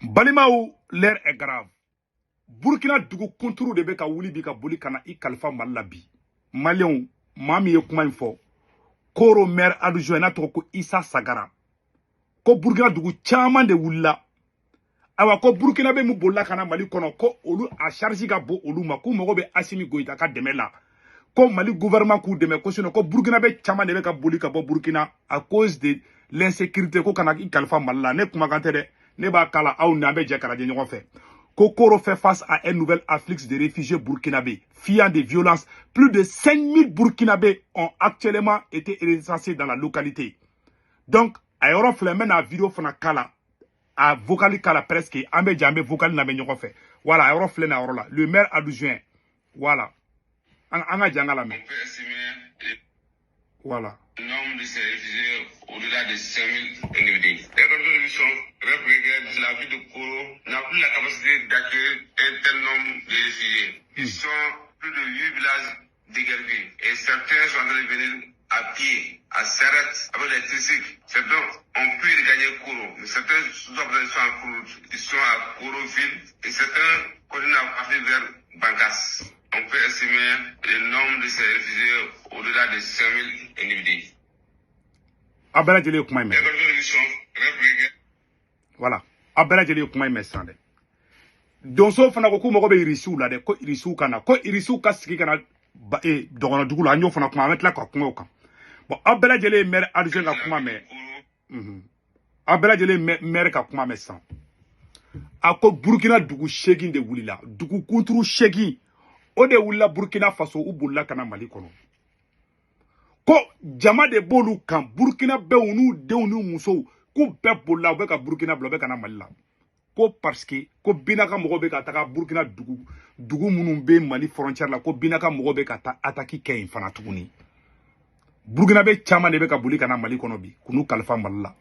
Balimaou, l'air est grave. Burkina Dougou contour de beka wuli bika boli kana I Khalifa Malabi. Malion, mami ye kuma info. Koro maire adjoint na toko Issa Sagara. Ko Burkina Dougou chaman de wula. Awa ko Burkina be mu bolla kana Mali kono ko olu a charge ga bo olu ma ko mogo be Assimi Goïta ka deme la. Ko Mali gouvernement ku deme ko sino ko Burkina be chaman de beka boli ka bo Burkina à cause de l'insécurité ko kana I Khalifa Malala ne kuma kante de ne ba kala aw na be je kala je ñogon fe. Kokoro fait face à un nouvel afflux de réfugiés burkinabés, fuyant des violences. Plus de 5000 burkinabés ont actuellement été recensés dans la localité. Donc, à Europe, la vidéo fana kala, à vocal kala presque, ambe jambe vocal na benyo fait. Voilà, à Europe, le maire adjoint. Voilà. Anga jangala me. Voilà. Le nombre de ces réfugiés au-delà de 5000 individus. Les contributions reflètent la ville de Koro n'a plus la capacité d'accueillir un tel nombre de réfugiés. Ils sont plus de 8 villages déguerpis et certains sont en train de venir à pied, à Serret, avec les tricycles. Certains ont pu regagner Koro, mais certains sont en Koro, ils sont à Koroville et certains continuent à partir vers Bankas. On peut estimer le nombre de ces réfugiés au-delà de 5000 individus. Voilà. Abela jeli kuma me sande. Donso fana ko mo be irisu la de ko irisu kana ko irisu ka sigi kana dogono dugula anyo fana kuma metla ko kuma kan. Bon abela jeli maire adjoint ka kuma me. Abela jeli maire ka kuma me san. Ako Burkina dugu shegin de wulila, dugu kunturu shegin o de wulila Burkina Faso u bulla kana Mali kono. Ko jama de bolu kan Burkina be unu de unu muso ko be bolla be ka Burkina blobe kana Mali la. Ko parce que ko binaka mogo be ka taka Burkina dugu munun be Mali frontière la ko binaka mogo be ka ta ataki ken fana tuguni. Burkina be chama de be ka boli kana Mali kono bi kunu Khalifa Mali la.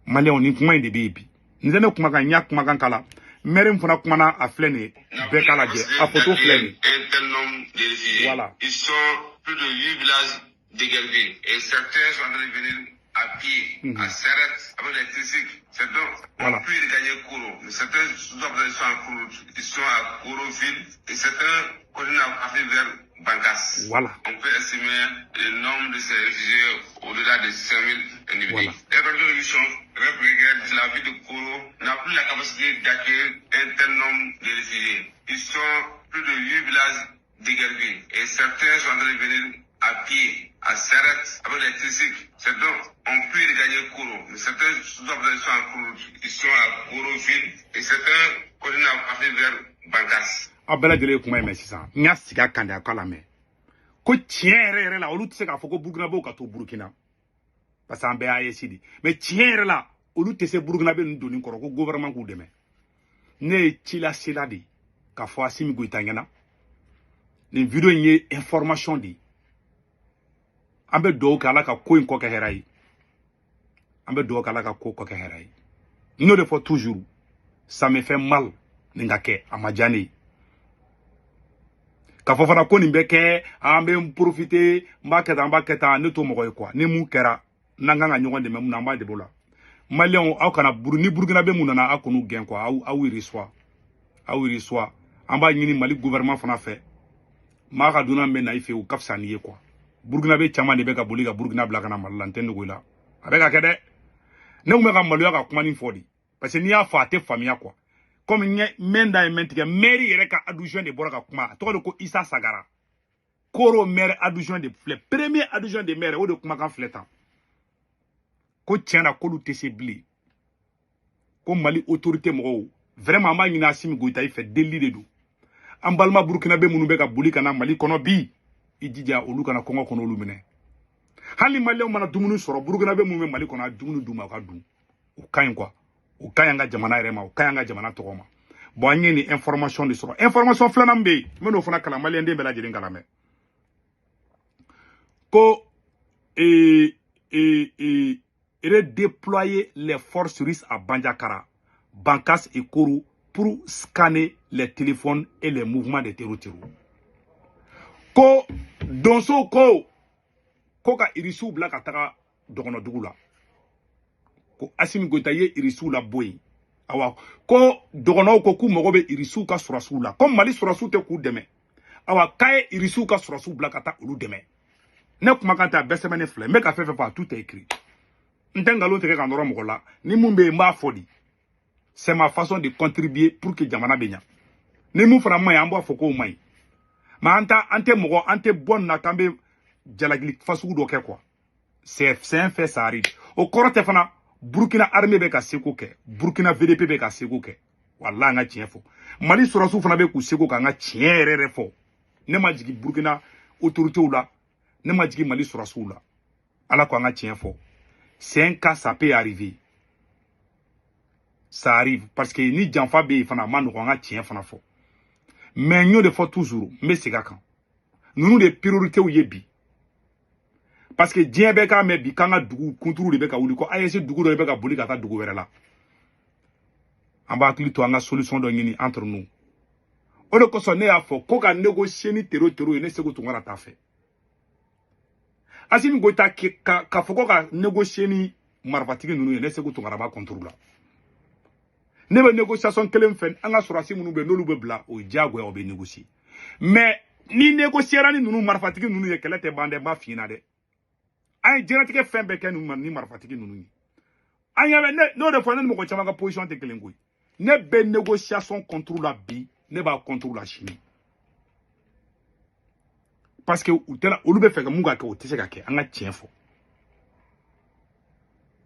Mali on ni kuma de bebi. Nzene kuma kan nya kuma kan kala. Merim fana kuma na a flene be kala je a photo flene. Voilà. Ils sont plus de 8 villages déguerpis et certains sont en train de venir à pied, à Serret, avec les tricycles. Certains ont pu regagner Koro, mais certains sont en Koro, ils sont à Koroville et certains continuent à partir vers Bankas. Voilà. On peut estimer le nombre de ces réfugiés au-delà de 5000 individus. Voilà. Les contributions reflètent la ville de Koro n'a plus la capacité d'accueillir un tel nombre de réfugiés. Ils sont plus de 8 villages déguerpis et certains sont en train de venir à pied, à Serret, avec les tricycles. Certains ont pu regagner Koro, mais certains sont en Koro, ils sont à Koroville et certains continuent à partir vers Bankas. Abela jeli kuma me sisan nya siga kande akala me ko tiere la olu tse ka foko Burkina bo ka to Burkina parce en BAC di mais tiere la olu tse Burkina be ndoni koro ko gouvernement ku deme ne tila sila di ka fo Assimi Goïta ngana ni video nye information di ambe do kala ka ko ko ka herai ambe do kala ka ko ka herai no de fois toujours ça me fait mal ninga ke amajani ka fofana ko ni beke ambe profiter mbaketa ne to mogoy quoi ne mu kera nanga nga nyogon de mem na mba de bola malion aw kana ni Burkina be munana akonu gen quoi aw iriswa amba nyini Mali gouvernement fana fait ma ka duna me na ife u kafsani quoi Burkina be chama de be ka boli ka Burkina bla kana Mali lantendo go la avec ka kede ne mu ka Mali ka kuma ni fodi parce que ni a fa te famia quoi comme menda mentique maire yere ka adjoint de boraka kuma to ko Issa Sagara Koro maire adjoint de flé premier adjoint de maire o de kuma kan flétan ko tiena ko lu tesebli ko Mali autorité mo vraiment ma nyina Assimi Goïta fait délit de do ambalma Burkina be munu be ka boli kana Mali kono bi idija olu kana kongo kono olu mine hali Mali o mana dumunu soro Burkina be munu Mali kono dumunu duma ka dum o kayen quoi o kayanga jamana rema o kayanga jamana togoma bo anye ni information de soro information flanam be meno fana kala Mali ndembe la jeli ngala me ko redéployer les forces russes à Bandiakara, Bankas et Koro pour scanner les téléphones et les mouvements des terroristes. Ko donso ko ka irisu bla ka taga dogono dugula ko Assimi Goïta ye irisu la boy awa ko dogono ko ku mogo be irisu ka surasu la comme Mali surasu te ku deme awa kaye irisu ka surasu bla kata olu deme ne kuma kan ta besemene fle me ka fefe pa tout est écrit ntengalo te ka ndoro mogo la ni mumbe mba fodi c'est ma façon de contribuer pour que jamana benya ni mu fana may ambo foko may ma ante mogo ante bon na kambe jalagli fasu do ke quoi c'est un fait ça arrive au korote fana Burkina armée be ka seko ke Burkina VDP be ka seko ke wallahi nga tien fo Mali surasu fana be ku seko ka nga tien rere fo ne ma jigi Burkina autorité ou la ne ma jigi Mali surasu la ala ko nga tien fo c'est un cas ça peut arriver ça arrive parce que ni janfa be fana man ko nga tien fana fo mais nyo de fo toujours mais c'est kan nous des priorités ou yebi parce que Dien beka me bi kanga dugu kunturu de beka wuli ko ayese dugu do beka boli kata dugu were la amba kli to anga solution do ngini entre nous o de ko so ne afo ko ka négocier ni tero ne se ko tungara ta fait asimi go ta ka foko ka négocier ni marfatigi nunu ne se ko tungara ba contrôle la ne be négociation kelem fen anga surasi munu be nolu be bla o diago o be négocier mais ni négocier ni nunu marfatigi nunu ye kelete bande ba fina de ay jiratique fen be ken ni marfatigi nunu anya no de fois ne mo ko chama ka position te kelengoy ne be négociation contre la bi ne ba contre la chimie parce que utela olu be fe ka munga ka o tese ka ke anga tien fo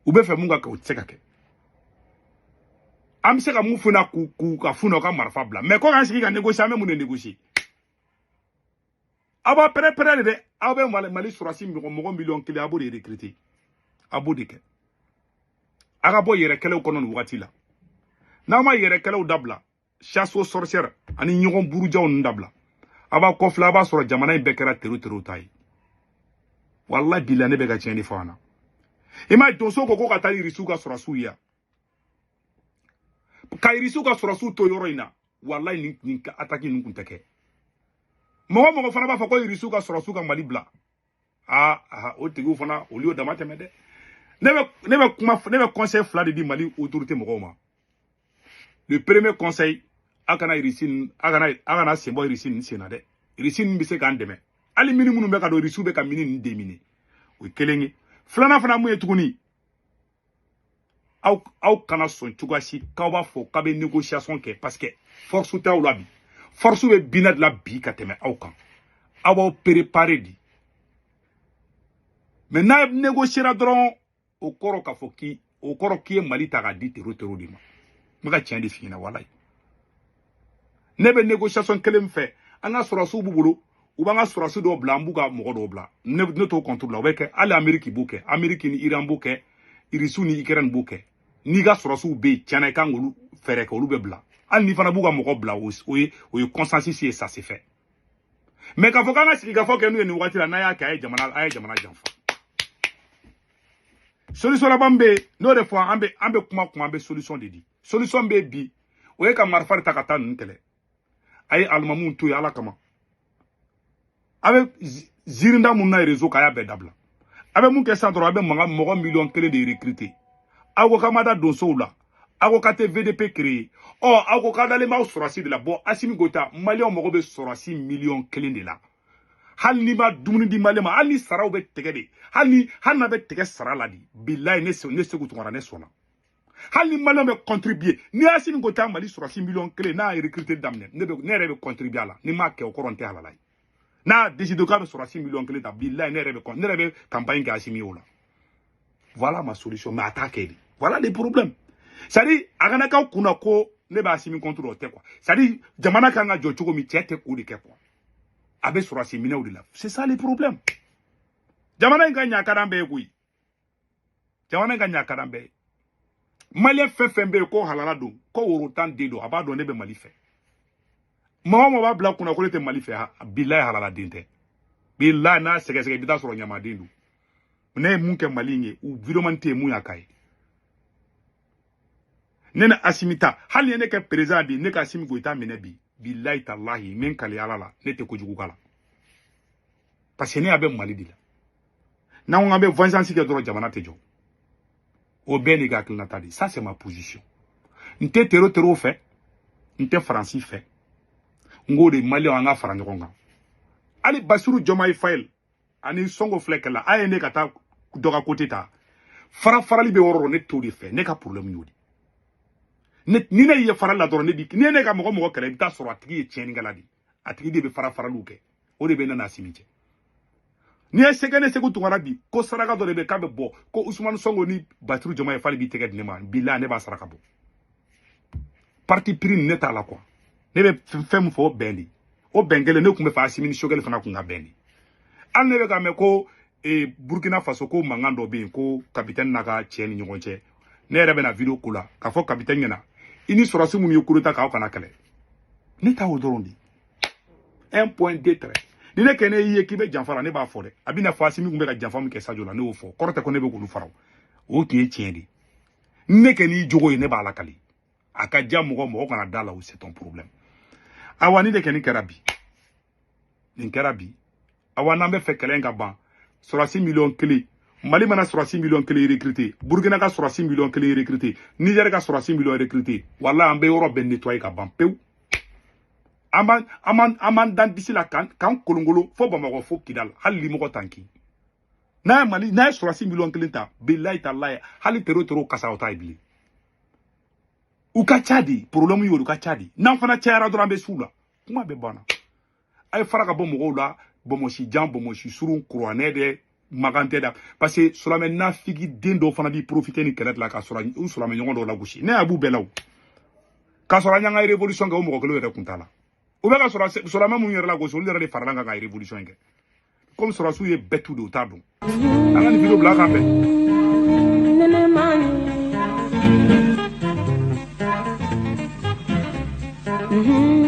u be fe munga ka o tese ka ke am se ka mu funa ku ka funa ka marfa bla mais ko kan sigi ka négocier même mu ne négocier aba pré de abe Mali surasi mo million kili abo de recruter abo de ke aga bo yere kele ko non wati la na ma yere kele dabla chasse aux sorcières ani nyogon buru jaw ndabla aba ko fla ba soro jamana be kera teru tay wallahi bilane be ga cheni fana ima doso ko ka tali risuka surasu ya kai risuka surasu to yoroina wallahi ni ka ataki nun kuntake mo fana ba fa ko risuka surasu ka Mali bla o tigu fana o liyo damate mede ne be conseil fla de di Mali autorité mo ma le premier conseil akana irisin akana sembo irisin senade irisin bi se kan deme ali minimum be ka do risu be ka mini ndemine o kelengi flana fana mu etuguni au kana son tugasi ka ba fo ka be négociation ke parce que force ta ou la bi force be binad la bi ka teme au kan awa préparer di mais na négocier dron au koro ka fo ki o koro ki Mali ta ga di tero di ma maka tien di fina wallahi ne be négociation kelem fait anga surasu bubulu ou banga surasu do blambu ga mo do bla ne to contrôle la weke ali Amerique buke Amerique ni Iran buke irisu ni Ukraine buke ni ga surasu be tiana kangulu fere ko lu be bla ali ni fana buga mo bla o consensus et ça c'est fait mais ka foka nga sika foka nu ni wati la na ya ka ay jamana jamfa solution la bambe no de fois ambe kuma ambe solution de di solution be bi o ka marfar takata ntele ay almamun to ya ala kama abe zirinda mun na réseau kaya be dabla abe mun ke centre abe manga mo million kele de recruter ago kamada doso la ago kate VDP créé ago kadale ma surasi de la bo asimi gota malion mo be surasi million kele de la hal ni ma dumuni di malema hal ni saraw be tegede hal na be tege sarala di billahi ne se ko tungara ne sona hal ni malem be contribuer ni asimi gota Mali surasi million kele na recruter damne ne rebe contribuer la ni ma ke o koronte halala na décidé ka be surasi million kele ta billahi ne rebe campagne ka asimi ola voilà ma solution mais attaquer voilà les problèmes ça dit agana ka kuna ko ne ba asimi contrôle te quoi ça dit jamana ka nga jocho mi tete ko de ke quoi abe surasi mina odila c'est ça les problèmes jamana nga nya karambe kuyi jamana nga nya karambe Mali fe be ko halala do ko woro tan de do aba do ne be Mali fe mo ba bla kuna ko te Mali fe billahi halala dinte billahi na sege bida soro nyama dindu ne munke Mali nge u viromante mu yakai nena asimita hali ne ke président bi ne ka asimi goita mene bi billahi tallahi men kali alala ne te ko jugu kala parce que ne abe Mali dila na on abe vengeance ke doro jamana tejo o beni ga kilna tadi ça c'est ma position nte tero fait nte faransi fait ngo de mali anga fara ngonga ali Bassirou Diomaye Faye ani songo flek la ay ne kata doga côté ta farali be woro ne to de fait ne ka problème yodi ne ni ne ye fara la doro ne di ne ka mo kere bi ta soro atigi ye tieni ngala di atigi de be faralu ke o de be na simije ni e segene segu tungara bi ko saraka do de be ka be bo ko Ousmane Sonko ni Bassirou Diomaye Faye bi tege de ne ma bila ne ba saraka bo parti pris ne ta la quoi ne be fem fo bendi o bengele ne kumbe fa asimi ni shogele fana kunga bendi al ne be ka me ko Burkina Faso ko mangando be ko capitaine naka tieni nyogonche ne rebe na video kula ka fo capitaine ngena ini sorasi mun yokuruta ka kana kale ne ta odorondi 1.2 ni ne kene yiye kibe janfara ne ba fo de abina fa asimi kumbe ka janfa mu ke sajo la ne o fo korota ko ne be ko lu faraw o ki tieni ne kene jogo ne ba la kali aka jamugo mo kana dala ou c'est ton problème awani de kene kerabi nin kerabi awana be fe kelen ga ban 6 millions clés Mali mana 6 millions clés recrutés Burkina ka 6 millions clés recrutés Niger ka 6 millions recrutés walla ambe Europe ben nettoyer ka ban pew aman dan d'ici la kan kolongolo fo Bamako fo Kidal hali mo ko tanki na Mali na 6 millions clés ta billahi tallahi hali tero kasa ota ibli uka chadi problème yo uka chadi nan fana tiara do rambe soula kuma be bana ay faraka bo mo la bo mo si jam bo mo si surun croané de magante da parce que sur la maintenant figi den do fana bi profiter ni kelet la ka sur la nyon do la gushi ne abu belaw ka sur la nyanga révolution ga mo ko le kuntala o be ka sur la même yere la gushi o le re faranga ga révolution nge comme sur la sou ye betu do tadon ala ni video black ambe Mm-hmm.